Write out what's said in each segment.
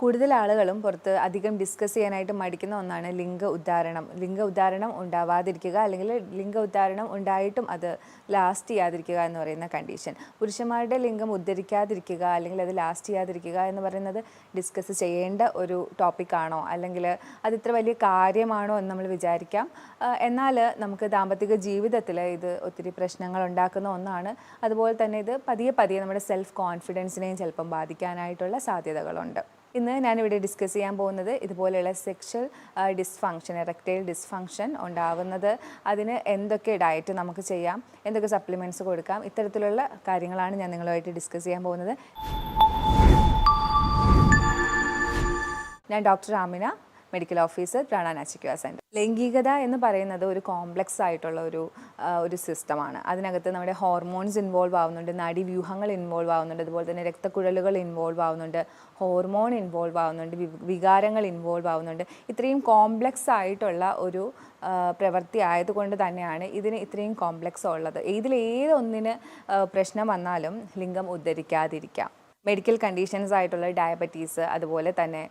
കൂടുതൽ ആളുകളും പുറത്ത് അധികം ഡിസ്കസ് ചെയ്യാനായിട്ട് മടിക്കുന്ന ഒന്നാണ് ലിംഗ ഉദ്ധാരണം. ലിംഗ ഉദ്ധാരണം ഉണ്ടാവാതിരിക്കുക, അല്ലെങ്കിൽ ലിംഗ ഉദ്ധാരണം ഉണ്ടായിട്ടും അത് ലാസ്റ്റ് ചെയ്യാതിരിക്കുക എന്ന് പറയുന്ന കണ്ടീഷൻ. പുരുഷന്മാരുടെ ലിംഗം ഉദ്ധരിക്കാതിരിക്കുക അല്ലെങ്കിൽ അത് ലാസ്റ്റ് ചെയ്യാതിരിക്കുക എന്ന് പറയുന്നത് ഡിസ്കസ് ചെയ്യേണ്ട ഒരു ടോപ്പിക്കാണോ, അല്ലെങ്കിൽ അത് ഇത്ര വലിയ കാര്യമാണോ എന്ന് നമ്മൾ വിചാരിക്കാം. എന്നാൽ നമുക്ക് ദാമ്പത്തിക ജീവിതത്തിൽ ഇത് ഒത്തിരി പ്രശ്നങ്ങൾ ഉണ്ടാക്കുന്ന ഒന്നാണ്. അതുപോലെ തന്നെ ഇത് പതിയെ പതിയെ നമ്മുടെ സെൽഫ് കോൺഫിഡൻസിനെയും ചിലപ്പം ബാധിക്കാനായിട്ടുള്ള സാധ്യതകളുണ്ട്. ഇന്ന് ഞാനിവിടെ ഡിസ്കസ് ചെയ്യാൻ പോകുന്നത് ഇതുപോലെയുള്ള സെക്ഷൽ ഡിസ്ഫങ്ഷൻ, എറക്ടൈൽ ഡിസ്ഫങ്ഷൻ ഉണ്ടാവുന്നത് അതിന് എന്തൊക്കെ ഡയറ്റ് നമുക്ക് ചെയ്യാം, എന്തൊക്കെ സപ്ലിമെൻറ്റ്സ് കൊടുക്കാം, ഇത്തരത്തിലുള്ള കാര്യങ്ങളാണ് ഞാൻ നിങ്ങളുമായിട്ട് ഡിസ്കസ് ചെയ്യാൻ പോകുന്നത്. ഞാൻ ഡോക്ടർ ആമിന, മെഡിക്കൽ ഓഫീസർ, പ്രാണ നാച്ചുക്യൂർ സെൻറ്റർ. ലൈംഗികത എന്ന് പറയുന്നത് ഒരു കോംപ്ലക്സ് ആയിട്ടുള്ള ഒരു സിസ്റ്റമാണ്. അതിനകത്ത് നമ്മുടെ ഹോർമോൺസ് ഇൻവോൾവ് ആവുന്നുണ്ട്, നാഡീവ്യൂഹങ്ങൾ ഇൻവോൾവ് ആവുന്നുണ്ട്, അതുപോലെ തന്നെ രക്തക്കുഴലുകൾ ഇൻവോൾവ് ആവുന്നുണ്ട്, ഹോർമോൺ ഇൻവോൾവ് ആവുന്നുണ്ട്, വികാരങ്ങൾ ഇൻവോൾവ് ആവുന്നുണ്ട്. ഇത്രയും കോംപ്ലക്സ് ആയിട്ടുള്ള ഒരു പ്രവൃത്തി ആയതുകൊണ്ട് തന്നെയാണ് ഇതിന് ഇത്രയും കോംപ്ലക്സ് ഉള്ളത്. ഇതിലേതൊന്നിന് പ്രശ്നം വന്നാലും ലിംഗം ഉദ്ധരിക്കാതിരിക്കാം. മെഡിക്കൽ കണ്ടീഷൻസ് ആയിട്ടുള്ള ഡയബറ്റീസ്, അതുപോലെ തന്നെ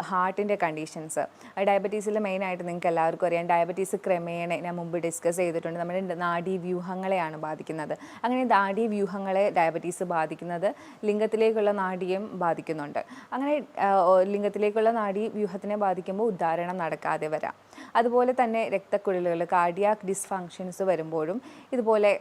ഹാർട്ടിൻ്റെ കണ്ടീഷൻസ്. ഡയബറ്റീസിൽ മെയിനായിട്ട് നിങ്ങൾക്ക് എല്ലാവർക്കും അറിയാം, ഡയബറ്റീസ് ക്രമേണ ഞാൻ മുമ്പ് ഡിസ്കസ് ചെയ്തിട്ടുണ്ട്, നമ്മുടെ നാഡീവ്യൂഹങ്ങളെയാണ് ബാധിക്കുന്നത്. അങ്ങനെ നാഡീവ്യൂഹങ്ങളെ ഡയബറ്റീസ് ബാധിക്കുന്നത് ലിംഗത്തിലേക്കുള്ള നാഡിയും ബാധിക്കുന്നുണ്ട്. അങ്ങനെ ലിംഗത്തിലേക്കുള്ള നാഡീവ്യൂഹത്തിനെ ബാധിക്കുമ്പോൾ ഉദ്ധാരണം നടക്കാതെ വരാം. അതുപോലെ തന്നെ രക്തക്കുഴലുകൾ, കാർഡിയാക് ഡിസ്ഫങ്ഷൻസ് വരുമ്പോഴും ഇതുപോലെ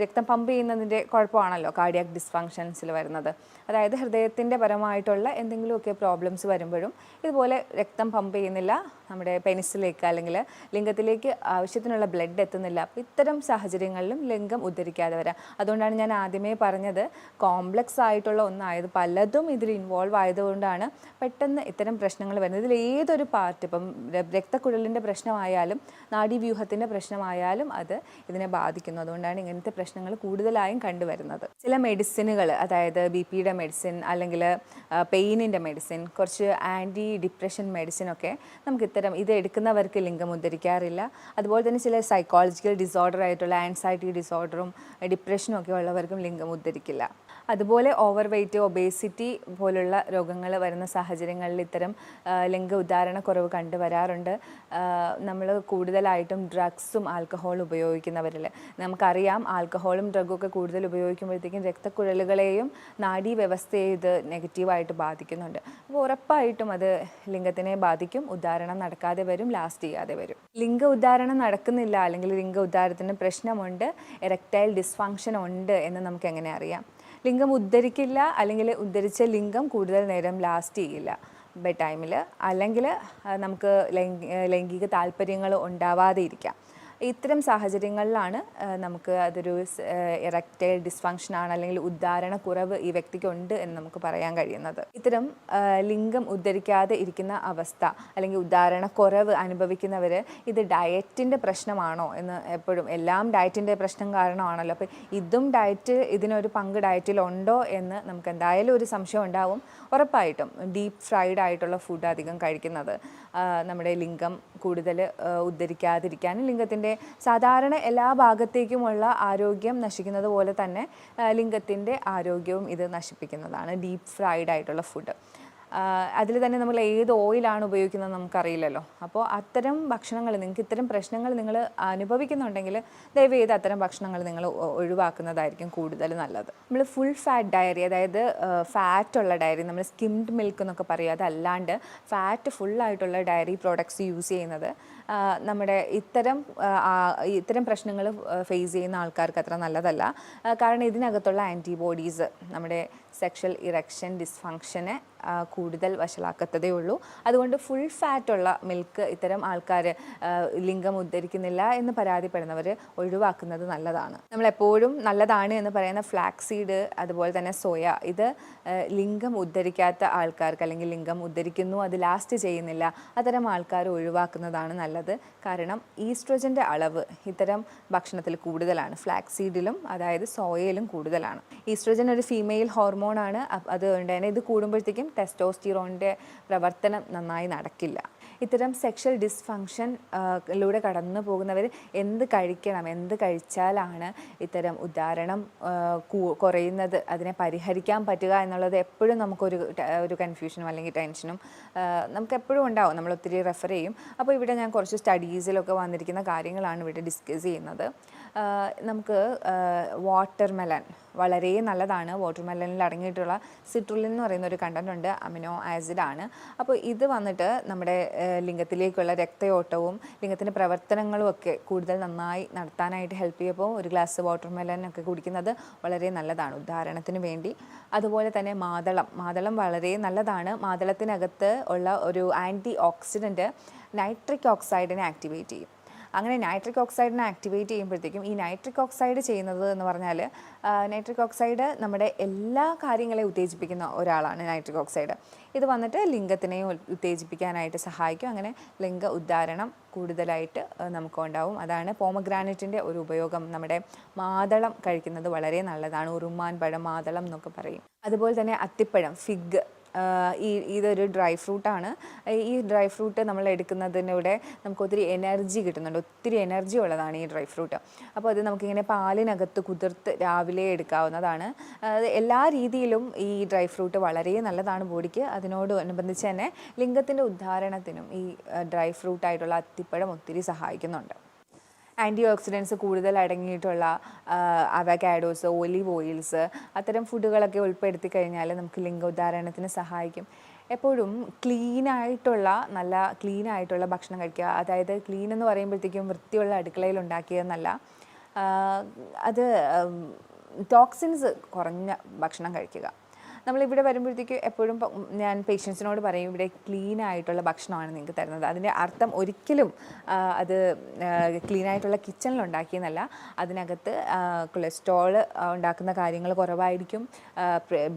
രക്തം പമ്പ് ചെയ്യുന്നതിൻ്റെ കുഴപ്പമാണല്ലോ കാർഡിയാക് ഡിസ്ഫങ്ഷൻസിൽ വരുന്നത്. അതായത് ഹൃദയത്തിൻ്റെ പരമായിട്ടുള്ള എന്തെങ്കിലുമൊക്കെ പ്രോബ്ലംസ് വരുമ്പോഴും ഇതുപോലെ രക്തം പമ്പ് ചെയ്യുന്നില്ല നമ്മുടെ പെനിസിലേക്ക്, അല്ലെങ്കിൽ ലിംഗത്തിലേക്ക് ആവശ്യത്തിനുള്ള ബ്ലഡ് എത്തുന്നില്ല. അപ്പോൾ ഇത്തരം സാഹചര്യങ്ങളിലും ലിംഗം ഉദ്ധരിക്കാതെ വരാം. അതുകൊണ്ടാണ് ഞാൻ ആദ്യമേ പറഞ്ഞത് കോംപ്ലക്സ് ആയിട്ടുള്ള ഒന്നായത് പലതും ഇതിൽ ഇൻവോൾവ് ആയതുകൊണ്ടാണ് പെട്ടെന്ന് ഇത്തരം പ്രശ്നങ്ങൾ വരുന്നത്. ഇതിൽ ഏതൊരു പാർട്ട്, ഇപ്പം രക്തക്കുഴലിൻ്റെ പ്രശ്നമായാലും നാഡീവ്യൂഹത്തിൻ്റെ പ്രശ്നമായാലും അത് ഇതിനെ ബാധിക്കുന്നു. അതുകൊണ്ടാണ് ഇങ്ങനത്തെ പ്രശ്നങ്ങൾ കൂടുതലായും കണ്ടുവരുന്നത്. ചില മെഡിസിനുകൾ, അതായത് BP-യുടെ മെഡിസിൻ, അല്ലെങ്കിൽ പെയിനിൻ്റെ മെഡിസിൻ, കുറച്ച് ആൻറ്റി ഡിപ്രഷൻ മെഡിസിനൊക്കെ നമുക്ക് ഇത് എടുക്കുന്നവർക്ക് ലിംഗം ഉദ്ധരിക്കാറില്ല. അതുപോലെ തന്നെ ചില സൈക്കോളജിക്കൽ ഡിസോർഡർ ആയിട്ടുള്ള ആൻസൈറ്റി ഡിസോർഡറും ഡിപ്രഷനും ഒക്കെ ഉള്ളവർക്കും ലിംഗം ഉദ്ധരിക്കില്ല. അതുപോലെ ഓവർ വെയ്റ്റ്, ഒബേസിറ്റി പോലുള്ള രോഗങ്ങൾ വരുന്ന സാഹചര്യങ്ങളിൽ ഇത്തരം ലിംഗ ഉദ്ധാരണക്കുറവ് കണ്ടുവരാറുണ്ട്. നമ്മൾ കൂടുതലായിട്ടും ഡ്രഗ്സും ആൽക്കഹോളും ഉപയോഗിക്കുന്നവരിൽ നമുക്കറിയാം, ആൽക്കഹോളും ഡ്രഗൊക്കെ കൂടുതൽ ഉപയോഗിക്കുമ്പോഴത്തേക്കും രക്തക്കുഴലുകളെയും നാഡീവ്യവസ്ഥയെ ഇത് നെഗറ്റീവായിട്ട് ബാധിക്കുന്നുണ്ട്. അപ്പോൾ ഉറപ്പായിട്ടും അത് ലിംഗത്തിനെ ബാധിക്കും, ഉദ്ധാരണം നടക്കാതെ വരും, ലാസ്റ്റ് ചെയ്യാതെ വരും. ലിംഗ ഉദ്ധാരണം നടക്കുന്നില്ല, അല്ലെങ്കിൽ ലിംഗ ഉദ്ധാരത്തിന് പ്രശ്നമുണ്ട്, എറക്ടൈൽ ഡിസ്ഫങ്ഷൻ ഉണ്ട് എന്ന് നമുക്ക് എങ്ങനെ അറിയാം? ലിംഗം ഉദ്ധരിക്കില്ല, അല്ലെങ്കിൽ ഉദ്ധരിച്ച ലിംഗം കൂടുതൽ നേരം ലാസ്റ്റ് ചെയ്യില്ല ബെഡ് ടൈമിൽ, അല്ലെങ്കിൽ നമുക്ക് ലൈംഗിക താല്പര്യങ്ങൾ ഉണ്ടാവാതെ ഇരിക്കാം. ഇത്തരം സാഹചര്യങ്ങളിലാണ് നമുക്ക് അതൊരു എറക്ടൈൽ ഡിസ്ഫങ്ഷനാണ്, അല്ലെങ്കിൽ ഉദ്ധാരണക്കുറവ് ഈ വ്യക്തിക്കുണ്ട് എന്ന് നമുക്ക് പറയാൻ കഴിയുന്നത്. ഇത്തരം ലിംഗം ഉദ്ധരിക്കാതെ ഇരിക്കുന്ന അവസ്ഥ, അല്ലെങ്കിൽ ഉദ്ധാരണക്കുറവ് അനുഭവിക്കുന്നവർ ഇത് ഡയറ്റിൻ്റെ പ്രശ്നമാണോ എന്ന് എപ്പോഴും, എല്ലാം ഡയറ്റിൻ്റെ പ്രശ്നം കാരണമാണല്ലോ, അപ്പോൾ ഇതിനൊരു പങ്ക് ഡയറ്റിലുണ്ടോ എന്ന് നമുക്ക് എന്തായാലും ഒരു സംശയം ഉണ്ടാവും. ഉറപ്പായിട്ടും ഡീപ്പ് ഫ്രൈഡ് ആയിട്ടുള്ള ഫുഡ് അധികം കഴിക്കുന്നത് നമ്മുടെ ലിംഗം കൂടുതൽ ഉദ്ധരിക്കാതിരിക്കാനും ലിംഗത്തിൻ്റെ സാധാരണ എല്ലാ ഭാഗത്തേക്കുമുള്ള ആരോഗ്യം നശിക്കുന്നത് പോലെ തന്നെ ലിംഗത്തിൻ്റെ ആരോഗ്യവും ഇത് നശിപ്പിക്കുന്നതാണ് ഡീപ്പ് ഫ്രൈഡ് ആയിട്ടുള്ള ഫുഡ്. അതിൽ തന്നെ നമ്മൾ ഏത് ഓയിലാണ് ഉപയോഗിക്കുന്നത് നമുക്കറിയില്ലല്ലോ. അപ്പോൾ അത്തരം ഭക്ഷണങ്ങൾ, നിങ്ങൾക്ക് ഇത്തരം പ്രശ്നങ്ങൾ നിങ്ങൾ അനുഭവിക്കുന്നുണ്ടെങ്കിൽ ദയവേത് അത്തരം ഭക്ഷണങ്ങൾ നിങ്ങൾ ഒഴിവാക്കുന്നതായിരിക്കും കൂടുതൽ നല്ലത്. നമ്മൾ ഫുൾ ഫാറ്റ് ഡയറി, അതായത് ഫാറ്റുള്ള ഡയറി, നമ്മൾ സ്കിംഡ് മിൽക്ക് എന്നൊക്കെ പറയും, അതല്ലാണ്ട് ഫാറ്റ് ഫുള്ളായിട്ടുള്ള ഡയറി പ്രോഡക്ട്സ് യൂസ് ചെയ്യുന്നത് നമ്മുടെ ഇത്തരം പ്രശ്നങ്ങൾ ഫേസ് ചെയ്യുന്ന ആൾക്കാർക്ക് അത്ര നല്ലതല്ല. കാരണം ഇതിനകത്തുള്ള ആൻറ്റിബോഡീസ് നമ്മുടെ സെക്ഷൽ ഇറക്ഷൻ ഡിസ്ഫങ്ഷനെ കൂടുതൽ വഷളാക്കത്തതേ ഉള്ളൂ. അതുകൊണ്ട് ഫുൾ ഫാറ്റുള്ള മിൽക്ക് ഇത്തരം ആൾക്കാർ ലിംഗം ഉദ്ധരിക്കുന്നില്ല എന്ന് പരാതിപ്പെടുന്നവർ ഒഴിവാക്കുന്നത് നല്ലതാണ്. നമ്മളെപ്പോഴും നല്ലതാണ് എന്ന് പറയുന്ന ഫ്ലാക്സ് സീഡ്, അതുപോലെ തന്നെ സോയ, ഇത് ലിംഗം ഉദ്ധരിക്കാത്ത ആൾക്കാർക്ക്, അല്ലെങ്കിൽ ലിംഗം ഉദ്ധരിക്കുന്നു അത് ലാസ്റ്റ് ചെയ്യുന്നില്ല, അത്തരം ആൾക്കാർ ഒഴിവാക്കുന്നതാണ് നല്ലത്. കാരണം ഈസ്ട്രോജൻ്റെ അളവ് ഇത്തരം ഭക്ഷണത്തിൽ കൂടുതലാണ്, ഫ്ലാക്സ് സീഡിലും അതായത് സോയയിലും കൂടുതലാണ്. ഈസ്ട്രോജൻ ഒരു ഫീമെയിൽ ഹോർമോണാണ്. അതുകൊണ്ട് തന്നെ ഇത് കൂടുമ്പോഴത്തേക്കും ടെസ്റ്റോസ്റ്റിറോണിൻ്റെ പ്രവർത്തനം നന്നായി നടക്കില്ല. ഇത്തരം സെക്ഷൽ ഡിസ്ഫങ്ഷൻ ലൂടെ കടന്നു പോകുന്നവർ എന്ത് കഴിക്കണം, എന്ത് കഴിച്ചാലാണ് ഇത്തരം ഉദാഹരണം കുറയുന്നത്, അതിനെ പരിഹരിക്കാൻ പറ്റുക എന്നുള്ളത് എപ്പോഴും നമുക്കൊരു കൺഫ്യൂഷനും അല്ലെങ്കിൽ ടെൻഷനും നമുക്ക് എപ്പോഴും ഉണ്ടാവും. നമ്മൾ ഒത്തിരി റെഫർ ചെയ്യും. അപ്പോൾ ഇവിടെ ഞാൻ കുറച്ച് സ്റ്റഡീസിലൊക്കെ വന്നിരിക്കുന്ന കാര്യങ്ങളാണ് ഇവിടെ ഡിസ്കസ് ചെയ്യുന്നത്. നമുക്ക് വാട്ടർമെലൺ വളരെ നല്ലതാണ്. വാട്ടർമെലണിൽ അടങ്ങിയിട്ടുള്ള സിട്രുലിൻ എന്ന് പറയുന്ന ഒരു കണ്ടന്റ് ഉണ്ട്, അമിനോ ആസിഡാണ്. അപ്പോൾ ഇത് വന്നിട്ട് നമ്മുടെ ലിംഗത്തിലേക്കുള്ള രക്തയോട്ടവും ലിംഗത്തിൻ്റെ പ്രവർത്തനങ്ങളും ഒക്കെ കൂടുതൽ നന്നായി നടത്താനായിട്ട് ഹെൽപ്പ് ചെയ്യുമ്പോൾ ഒരു ഗ്ലാസ് വാട്ടർമെലൺ ഒക്കെ കുടിക്കുന്നത് വളരെ നല്ലതാണ് ഉദാഹരണത്തിന് വേണ്ടി. അതുപോലെ തന്നെ മാതളം വളരെ നല്ലതാണ്. മാതളത്തിനകത്ത് ഉള്ള ഒരു ആൻറ്റി ഓക്സിഡൻറ്റ് നൈട്രിക് ഓക്സൈഡിനെ ആക്ടിവേറ്റ് ചെയ്യും. അങ്ങനെ നൈട്രിക് ഓക്സൈഡിനെ ആക്ടിവേറ്റ് ചെയ്യുമ്പോഴത്തേക്കും ഈ നൈട്രിക് ഓക്സൈഡ് ചെയ്യുന്നത് എന്ന് പറഞ്ഞാൽ നൈട്രിക് ഓക്സൈഡ് നമ്മുടെ എല്ലാ കാര്യങ്ങളെയും ഉത്തേജിപ്പിക്കുന്ന ഒരാളാണ് നൈട്രിക് ഓക്സൈഡ്. ഇത് വന്നിട്ട് ലിംഗത്തിനെയും ഉത്തേജിപ്പിക്കാനായിട്ട് സഹായിക്കും. അങ്ങനെ ലിംഗ ഉദ്ധാരണം കൂടുതലായിട്ട് നമുക്കുണ്ടാവും. അതാണ് പോമഗ്രാനൈറ്റിൻ്റെ ഒരു ഉപയോഗം. നമ്മുടെ മാതളം കഴിക്കുന്നത് വളരെ നല്ലതാണ്. ഉറുമാൻ പഴം, മാതളം എന്നൊക്കെ പറയും. അതുപോലെ തന്നെ അത്തിപ്പഴം, ഫിഗ്, ഇതൊരു ഡ്രൈ ഫ്രൂട്ടാണ്. ഈ ഡ്രൈ ഫ്രൂട്ട് നമ്മൾ എടുക്കുന്നതിലൂടെ നമുക്ക് ഒത്തിരി എനർജി കിട്ടുന്നുണ്ട്. ഒത്തിരി എനർജി ഉള്ളതാണ് ഈ ഡ്രൈ ഫ്രൂട്ട്. അപ്പോൾ അത് നമുക്കിങ്ങനെ പാലിനകത്ത് കുതിർത്ത് രാവിലെ എടുക്കാവുന്നതാണ്. എല്ലാ രീതിയിലും ഈ ഡ്രൈ ഫ്രൂട്ട് വളരെ നല്ലതാണ് ബോഡിക്ക്. അതിനോടനുബന്ധിച്ച് തന്നെ ലിംഗത്തിൻ്റെ ഉദ്ധാരണത്തിനും ഈ ഡ്രൈ ഫ്രൂട്ടായിട്ടുള്ള അത്തിപ്പഴം ഒത്തിരി സഹായിക്കുന്നുണ്ട്. ആൻറ്റി ഓക്സിഡൻസ് കൂടുതൽ അടങ്ങിയിട്ടുള്ള അവക്കാഡോസ്, ഒലിവ് ഓയിൽസ്, അത്തരം ഫുഡുകളൊക്കെ ഉൾപ്പെടുത്തി കഴിഞ്ഞാൽ നമുക്ക് ലിംഗോദ്ധാരണത്തിന് സഹായിക്കും. എപ്പോഴും നല്ല ക്ലീനായിട്ടുള്ള ഭക്ഷണം കഴിക്കുക. അതായത് ക്ലീൻ എന്ന് പറയുമ്പോഴത്തേക്കും വൃത്തിയുള്ള അടുക്കളയിൽ ഉണ്ടാക്കിയതെന്നല്ല, അത് ടോക്സിൻസ് കുറഞ്ഞ ഭക്ഷണം കഴിക്കുക. നമ്മളിവിടെ വരുമ്പോഴത്തേക്ക് എപ്പോഴും ഞാൻ പേഷ്യൻസിനോട് പറയും, ഇവിടെ ക്ലീൻ ആയിട്ടുള്ള ഭക്ഷണമാണ് നിങ്ങൾക്ക് തരുന്നത്. അതിൻ്റെ അർത്ഥം ഒരിക്കലും അത് ക്ലീൻ ആയിട്ടുള്ള കിച്ചണിൽ ഉണ്ടാക്കിയെന്നല്ല. അതിനകത്ത് കൊളസ്ട്രോൾ ഉണ്ടാക്കുന്ന കാര്യങ്ങൾ കുറവായിരിക്കും,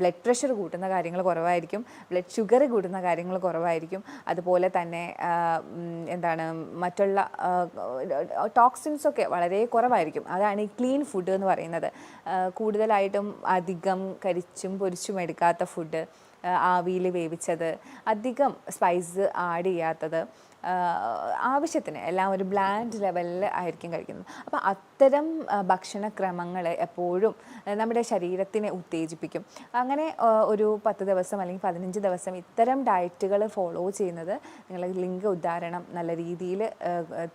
ബ്ലഡ് പ്രഷർ കൂട്ടുന്ന കാര്യങ്ങൾ കുറവായിരിക്കും, ബ്ലഡ് ഷുഗർ കൂട്ടുന്ന കാര്യങ്ങൾ കുറവായിരിക്കും. അതുപോലെ തന്നെ മറ്റുള്ള ടോക്സിൻസൊക്കെ വളരെ കുറവായിരിക്കും. അതാണ് ഈ ക്ലീൻ ഫുഡ് എന്ന് പറയുന്നത്. കൂടുതലായിട്ടും അധികം കരിച്ചും പൊരിച്ചും എടുക്കാത്ത ഫുഡ്, ആവിയിൽ വേവിച്ചത്, അധികം സ്പൈസ് ആഡ് ചെയ്യാത്തത്, ആവശ്യത്തിന് എല്ലാം ഒരു ബ്ലാൻഡ് ലെവലിൽ ആയിരിക്കും കഴിക്കുന്നത്. അപ്പോൾ അത്തരം ഭക്ഷണക്രമങ്ങൾ എപ്പോഴും നമ്മുടെ ശരീരത്തിനെ ഉത്തേജിപ്പിക്കും. അങ്ങനെ ഒരു 10 ദിവസം അല്ലെങ്കിൽ 15 ദിവസം ഇത്തരം ഡയറ്റുകൾ ഫോളോ ചെയ്യുന്നത് നിങ്ങളുടെ ലിംഗ ഉദ്ധാരണം നല്ല രീതിയിൽ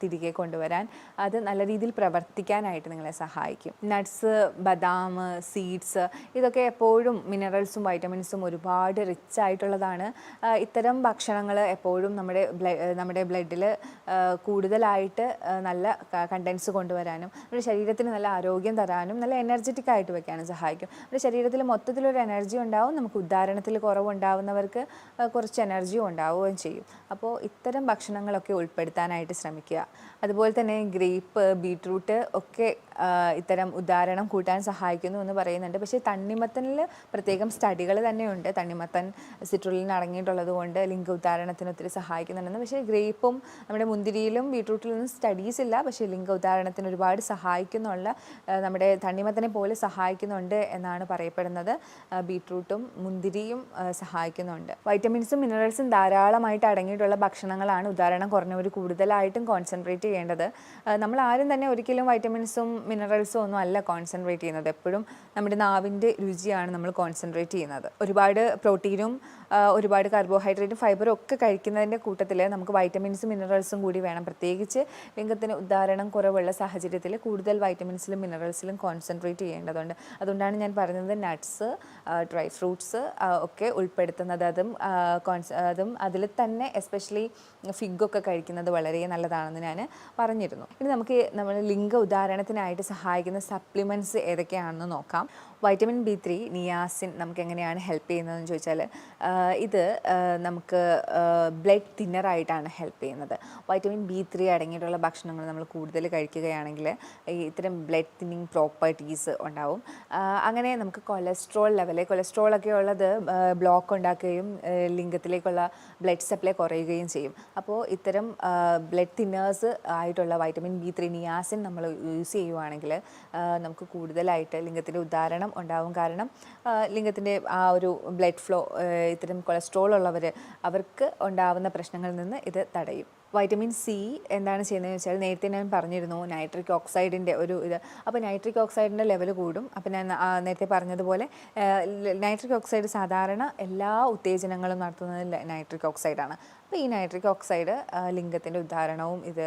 തിരികെ കൊണ്ടുവരാൻ, അത് നല്ല രീതിയിൽ പ്രവർത്തിക്കാനായിട്ട് നിങ്ങളെ സഹായിക്കും. നട്ട്സ്, ബദാം, സീഡ്സ്, ഇതൊക്കെ എപ്പോഴും മിനറൽസും വൈറ്റമിൻസും ഒരുപാട് റിച്ച് ആയിട്ടുള്ളതാണ്. ഇത്തരം ഭക്ഷണങ്ങൾ എപ്പോഴും നമ്മുടെ ബ്ലഡിൽ കൂടുതലായിട്ട് നല്ല കണ്ടൻസ് കൊണ്ടുവരാനും നമ്മുടെ ശരീരത്തിന് നല്ല ആരോഗ്യം തരാനും നല്ല എനർജറ്റിക് ആയിട്ട് വയ്ക്കാനും സഹായിക്കും. നമ്മുടെ ശരീരത്തിൽ മൊത്തത്തിലൊരു എനർജി ഉണ്ടാവും. നമുക്ക് ഉദ്ധാരണത്തിൽ കുറവുണ്ടാവുന്നവർക്ക് കുറച്ച് എനർജിയും ഉണ്ടാവുകയും ചെയ്യും. അപ്പോൾ ഇത്തരം ഭക്ഷണങ്ങളൊക്കെ ഉൾപ്പെടുത്താനായിട്ട് ശ്രമിക്കുക. അതുപോലെ തന്നെ ഗ്രേപ്പ്, ബീട്രൂട്ട് ഒക്കെ ഇത്തരം ഉദ്ധാരണം കൂട്ടാൻ സഹായിക്കുന്നു എന്ന് പറയുന്നുണ്ട്. പക്ഷേ തണ്ണിമത്തനിൽ പ്രത്യേകം സ്റ്റഡികൾ തന്നെയുണ്ട്. തണ്ണിമത്തൻ സിട്രുലിൻ അടങ്ങിയിട്ടുള്ളത് കൊണ്ട് ലിംഗ ഉദ്ധാരണത്തിന് ഒത്തിരി സഹായിക്കുന്നുണ്ടെന്ന്. പക്ഷേ ഗ്രേപ്പും നമ്മുടെ മുന്തിരിയിലും ബീട്രൂട്ടിലൊന്നും സ്റ്റഡീസ് ഇല്ല. പക്ഷേ ലിംഗ ഉദ്ധാരണത്തിന് ഒരുപാട് സഹായിക്കുന്നുള്ള, നമ്മുടെ തണ്ണിമത്തനെ പോലെ സഹായിക്കുന്നുണ്ട് എന്നാണ് പറയപ്പെടുന്നത്. ബീട്രൂട്ടും മുന്തിരിയും സഹായിക്കുന്നുണ്ട്. വൈറ്റമിൻസും മിനറൽസും ധാരാളമായിട്ട് അടങ്ങിയിട്ടുള്ള ഭക്ഷണങ്ങളാണ് ഉദാഹരണം കുറഞ്ഞവർ കൂടുതലായിട്ടും കോൺസെൻട്രേറ്റ് ചെയ്യേണ്ടത്. നമ്മൾ ആരും തന്നെ ഒരിക്കലും വൈറ്റമിൻസും മിനറൽസും ഒന്നും അല്ല കോൺസെൻട്രേറ്റ് ചെയ്യുന്നത്. എപ്പോഴും നമ്മുടെ നാവിൻ്റെ രുചിയാണ് നമ്മൾ കോൺസെൻട്രേറ്റ് ചെയ്യുന്നത്. ഒരുപാട് പ്രോട്ടീനും ഒരുപാട് കാർബോഹൈഡ്രേറ്റും ഫൈബറും ഒക്കെ കഴിക്കുന്നതിൻ്റെ കൂട്ടത്തിൽ നമുക്ക് വൈറ്റമിൻസും മിനറൽസും കൂടി വേണം. പ്രത്യേകിച്ച് ലിംഗത്തിന് ഉദ്ധാരണം കുറവുള്ള സാഹചര്യത്തിൽ കൂടുതൽ വൈറ്റമിൻസിലും മിനറൽസിലും കോൺസെൻട്രേറ്റ് ചെയ്യേണ്ടതുണ്ട്. അതുകൊണ്ടാണ് ഞാൻ പറയുന്നത് നട്ട്സ്, ഡ്രൈ ഫ്രൂട്ട്സ് ഒക്കെ ഉൾപ്പെടുത്തുന്നത്. അതും അതിൽ തന്നെ എസ്പെഷ്യലി ഫിഗൊക്കെ കഴിക്കുന്നത് വളരെ നല്ലതാണെന്ന് ഞാൻ പറഞ്ഞിരുന്നു. ഇനി നമുക്ക് നമ്മൾ ലിംഗ ഉദ്ധാരണത്തിനായിട്ട് സഹായിക്കുന്ന സപ്ലിമെൻറ്റ്സ് ഏതൊക്കെയാണെന്ന് നോക്കാം. വൈറ്റമിൻ B3, നിയാസിൻ നമുക്ക് എങ്ങനെയാണ് ഹെൽപ്പ് ചെയ്യുന്നതെന്ന് ചോദിച്ചാൽ, ഇത് നമുക്ക് ബ്ലഡ് തിന്നറായിട്ടാണ് ഹെൽപ്പ് ചെയ്യുന്നത്. വൈറ്റമിൻ B3 അടങ്ങിയിട്ടുള്ള ഭക്ഷണങ്ങൾ നമ്മൾ കൂടുതൽ കഴിക്കുകയാണെങ്കിൽ ഇത്തരം ബ്ലഡ് തിന്നിങ് പ്രോപ്പർട്ടീസ് ഉണ്ടാവും. അങ്ങനെ നമുക്ക് കൊളസ്ട്രോളൊക്കെ ഉള്ളത് ബ്ലോക്ക് ഉണ്ടാക്കുകയും ലിംഗത്തിലേക്കുള്ള ബ്ലഡ് സപ്ലൈ കുറയുകയും ചെയ്യും. അപ്പോൾ ഇത്തരം ബ്ലഡ് തിന്നേഴ്സ് ആയിട്ടുള്ള വൈറ്റമിൻ B3, നിയാസിൻ നമ്മൾ യൂസ് ചെയ്യുവാണെങ്കിൽ നമുക്ക് കൂടുതലായിട്ട് ലിംഗത്തിൻ്റെ ഉദ്ധാരണം ഉണ്ടാവും. കാരണം ലിംഗത്തിൻ്റെ ആ ഒരു ബ്ലഡ് ഫ്ലോ ഇത്തരം തരം കൊളസ്ട്രോൾ ഉള്ളവർ, അവർക്ക് ഉണ്ടാവുന്ന പ്രശ്നങ്ങളിൽ നിന്ന് ഇത് തടയും. വൈറ്റമിൻ സി എന്താണ് ചെയ്യുന്നതെന്ന് വെച്ചാൽ, നേരത്തെ ഞാൻ പറഞ്ഞിരുന്നു നൈട്രിക് ഓക്സൈഡിൻ്റെ ഒരു ഇത്. അപ്പോൾ നൈട്രിക് ഓക്സൈഡിൻ്റെ ലെവൽ കൂടും. അപ്പോൾ ഞാൻ നേരത്തെ പറഞ്ഞതുപോലെ നൈട്രിക് ഓക്സൈഡ് സാധാരണ എല്ലാ ഉത്തേജനങ്ങളും നടത്തുന്നത് നൈട്രിക് ഓക്സൈഡാണ്. അപ്പോൾ ഈ നൈട്രിക് ഓക്സൈഡ് ലിംഗത്തിൻ്റെ ഉദ്ധാരണവും ഇത്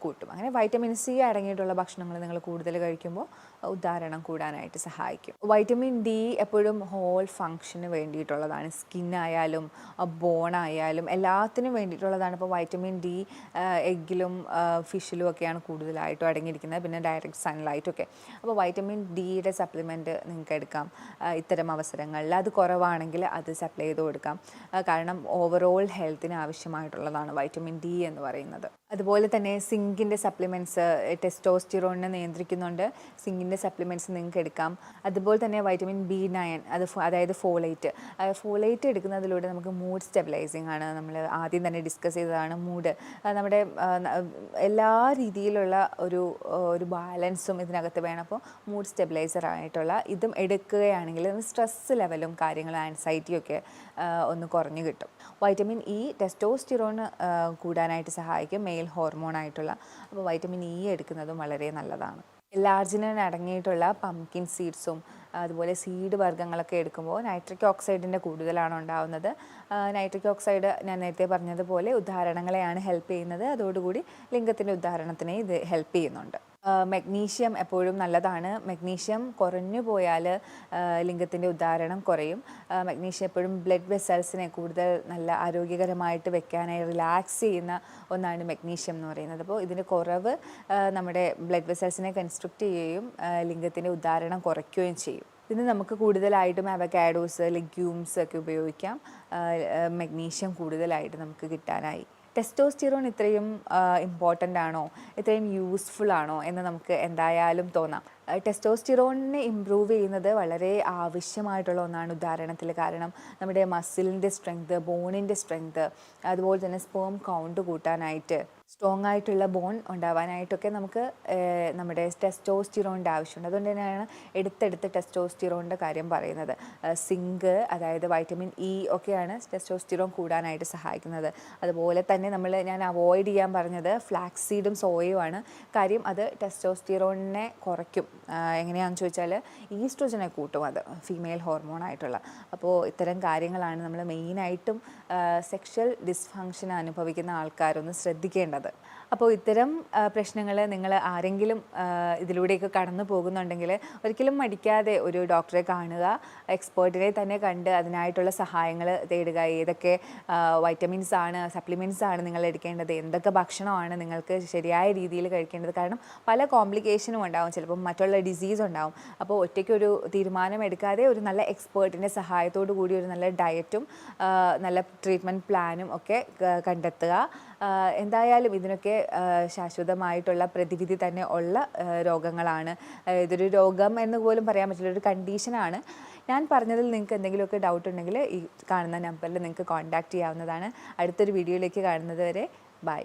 കൂട്ടും. അങ്ങനെ വൈറ്റമിൻ സി അടങ്ങിയിട്ടുള്ള ഭക്ഷണങ്ങൾ നിങ്ങൾ കൂടുതൽ കഴിക്കുമ്പോൾ ഉദ്ധാരണം കൂടാനായിട്ട് സഹായിക്കും. വൈറ്റമിൻ ഡി എപ്പോഴും ഹോൾ ഫങ്ഷന് വേണ്ടിയിട്ടുള്ളതാണ്. സ്കിന്നായാലും ബോണായാലും എല്ലാത്തിനും വേണ്ടിയിട്ടുള്ളതാണ്. ഇപ്പോൾ വൈറ്റമിൻ ഡി എഗ്ഗിലും ഫിഷിലും ഒക്കെയാണ് കൂടുതലായിട്ടും അടങ്ങിയിരിക്കുന്നത്, പിന്നെ ഡയറക്റ്റ് സൺലൈറ്റൊക്കെ. അപ്പോൾ വൈറ്റമിൻ ഡിയുടെ സപ്ലിമെൻറ്റ് നിങ്ങൾക്ക് എടുക്കാം ഇത്തരം അവസരങ്ങളിൽ. അത് കുറവാണെങ്കിൽ അത് സപ്ലൈ ചെയ്ത് കൊടുക്കാം. കാരണം ഓവറോൾ ഹെൽത്തിന് ആവശ്യമായിട്ടുള്ളതാണ് വൈറ്റമിൻ ഡി എന്ന് പറയുന്നത്. അതുപോലെ തന്നെ സിങ്കിൻ്റെ സപ്ലിമെൻറ്റ്സ് ടെസ്റ്റോസ്റ്റിറോണിനെ നിയന്ത്രിക്കുന്നുണ്ട്. സിങ്കിൻ്റെ സപ്ലിമെൻറ്റ്സ് നിങ്ങൾക്ക് എടുക്കാം. അതുപോലെ തന്നെ വൈറ്റമിൻ B9 അതായത് ഫോളേറ്റ് എടുക്കുന്നതിലൂടെ നമുക്ക് മൂഡ് സ്റ്റെബിലൈസിങ് ആണ്. നമ്മൾ ആദ്യം തന്നെ ഡിസ്കസ് ചെയ്തതാണ് മൂഡ്. നമ്മുടെ എല്ലാ രീതിയിലുള്ള ഒരു ബാലൻസും ഇതിനകത്ത് വേണം. അപ്പോൾ മൂഡ് സ്റ്റെബിലൈസർ ആയിട്ടുള്ള ഇതും എടുക്കുകയാണെങ്കിൽ സ്ട്രെസ് ലെവലും കാര്യങ്ങളും ആൻസൈറ്റിയൊക്കെ ഒന്ന് കുറഞ്ഞു കിട്ടും. വൈറ്റമിൻ ഇ ടെസ്റ്റോസ്റ്റിറോൺ കൂടാനായിട്ട് സഹായിക്കും, മെയിൽ ഹോർമോൺ ആയിട്ടുള്ള. അപ്പോൾ വൈറ്റമിൻ ഇ എടുക്കുന്നതും വളരെ നല്ലതാണ്. ലാർജിനിൻ അടങ്ങിയിട്ടുള്ള പംകിൻ സീഡ്സും അതുപോലെ സീഡ് വർഗ്ഗങ്ങളൊക്കെ എടുക്കുമ്പോൾ നൈട്രിക് ഓക്സൈഡിൻ്റെ കൂടുതലാണ് ഉണ്ടാകുന്നത്. നൈട്രിക് ഓക്സൈഡ് ഞാൻ നേരത്തെ പറഞ്ഞതുപോലെ ഉദ്ധാരണങ്ങളെയാണ് ഹെൽപ്പ് ചെയ്യുന്നത്. അതോടുകൂടി ലിംഗത്തിൻ്റെ ഉദ്ധാരണത്തിനെ ഇത് ഹെൽപ്പ് ചെയ്യുന്നുണ്ട്. മഗ്നീഷ്യം എപ്പോഴും നല്ലതാണ്. മഗ്നീഷ്യം കുറഞ്ഞു പോയാൽ ലിംഗത്തിൻ്റെ ഉദ്ധാരണം കുറയും. മഗ്നീഷ്യം എപ്പോഴും ബ്ലഡ് വെസൽസിനെ കൂടുതൽ നല്ല ആരോഗ്യകരമായിട്ട് വെക്കാനായി റിലാക്സ് ചെയ്യുന്ന ഒന്നാണ് മഗ്നീഷ്യം എന്ന് പറയുന്നത്. അപ്പോൾ ഇതിൻ്റെ കുറവ് നമ്മുടെ ബ്ലഡ് വെസൽസിനെ കൺസ്ട്രക്റ്റ് ചെയ്യുകയും ലിംഗത്തിൻ്റെ ഉദ്ധാരണം കുറയ്ക്കുകയും ചെയ്യും. പിന്നെ നമുക്ക് കൂടുതലായിട്ടും അവക്കാഡോസ്, ലെഗ്യൂംസ് ഒക്കെ ഉപയോഗിക്കാം മഗ്നീഷ്യം കൂടുതലായിട്ട് നമുക്ക് കിട്ടാനായി. ടെസ്റ്റോസ്റ്റിറോൺ ഇത്രയും ഇമ്പോർട്ടൻ്റ് ആണോ, ഇത്രയും യൂസ്ഫുൾ ആണോ എന്ന് നമുക്ക് എന്തായാലും തോന്നാം. ടെസ്റ്റോസ്റ്റിറോണിനെ ഇമ്പ്രൂവ് ചെയ്യുന്നത് വളരെ ആവശ്യമായിട്ടുള്ള ഒന്നാണ് ഉദാഹരണത്തിൽ. കാരണം നമ്മുടെ മസിലിൻ്റെ സ്ട്രെങ്ത്, ബോണിൻ്റെ സ്ട്രെങ്ത്, അതുപോലെ തന്നെ സ്പേം കൗണ്ട് കൂട്ടാനായിട്ട്, സ്ട്രോങ് ആയിട്ടുള്ള ബോൺ ഉണ്ടാവാനായിട്ടൊക്കെ നമുക്ക് നമ്മുടെ ടെസ്റ്റോസ്റ്റിറോണിൻ്റെ ആവശ്യമുണ്ട്. അതുകൊണ്ട് തന്നെയാണ് എടുത്തെടുത്ത് ടെസ്റ്റോസ്റ്റിറോണിൻ്റെ കാര്യം പറയുന്നത്. സിങ്ക്, അതായത് വൈറ്റമിൻ ഇ ഒക്കെയാണ് ടെസ്റ്റോസ്റ്റിറോൺ കൂടാനായിട്ട് സഹായിക്കുന്നത്. അതുപോലെ തന്നെ ഞാൻ അവോയ്ഡ് ചെയ്യാൻ പറഞ്ഞത് ഫ്ലാക്സ് സീഡും സോയയുമാണ്. കാര്യം അത് ടെസ്റ്റോസ്റ്റിറോണിനെ കുറയ്ക്കും. എങ്ങനെയാണെന്ന് ചോദിച്ചാൽ ഈസ്ട്രോജനെ കൂട്ടും, അത് ഫീമെയിൽ ഹോർമോൺ ആയിട്ടുള്ള. അപ്പോൾ ഇത്തരം കാര്യങ്ങളാണ് നമ്മൾ മെയിനായിട്ടും സെക്ഷൽ ഡിസ്ഫങ്ഷൻ അനുഭവിക്കുന്ന ആൾക്കാരൊന്ന് ശ്രദ്ധിക്കേണ്ടത്. അപ്പോൾ ഇത്തരം പ്രശ്നങ്ങൾ നിങ്ങൾ ആരെങ്കിലും ഇതിലൂടെയൊക്കെ കടന്നു പോകുന്നുണ്ടെങ്കിൽ ഒരിക്കലും മടിക്കാതെ ഒരു ഡോക്ടറെ കാണുക, എക്സ്പേർട്ടിനെ തന്നെ കണ്ട് അതിനായിട്ടുള്ള സഹായങ്ങൾ തേടുക. ഏതൊക്കെ വൈറ്റമിൻസ് ആണ്, സപ്ലിമെൻറ്റ്സ് ആണ് നിങ്ങൾ എടുക്കേണ്ടത്, എന്തൊക്കെ ഭക്ഷണമാണ് നിങ്ങൾക്ക് ശരിയായ രീതിയിൽ കഴിക്കേണ്ടത്. കാരണം പല കോംപ്ലിക്കേഷനും ഉണ്ടാവും, ചിലപ്പോൾ മറ്റുള്ള ഡിസീസ് ഉണ്ടാവും. അപ്പോൾ ഒറ്റയ്ക്കൊരു തീരുമാനം എടുക്കാതെ ഒരു നല്ല എക്സ്പേർട്ടിൻ്റെ സഹായത്തോടു കൂടി ഒരു നല്ല ഡയറ്റും നല്ല ട്രീറ്റ്മെൻറ്റ് പ്ലാനും ഒക്കെ കണ്ടെത്തുക. എന്തായാലും ഇതിനൊക്കെ ശാശ്വതമായിട്ടുള്ള പ്രതിവിധി തന്നെ ഉള്ള രോഗങ്ങളാണ്. ഇതൊരു രോഗം എന്ന് പോലും പറയാൻ പറ്റില്ല, ഒരു കണ്ടീഷനാണ്. ഞാൻ പറഞ്ഞതിൽ നിങ്ങൾക്ക് എന്തെങ്കിലുമൊക്കെ ഡൗട്ട് ഉണ്ടെങ്കിൽ ഈ കാണുന്ന നമ്പറിൽ നിങ്ങൾക്ക് കോൺടാക്റ്റ് ചെയ്യാവുന്നതാണ്. അടുത്തൊരു വീഡിയോയിലേക്ക് കാണുന്നത് വരെ ബൈ.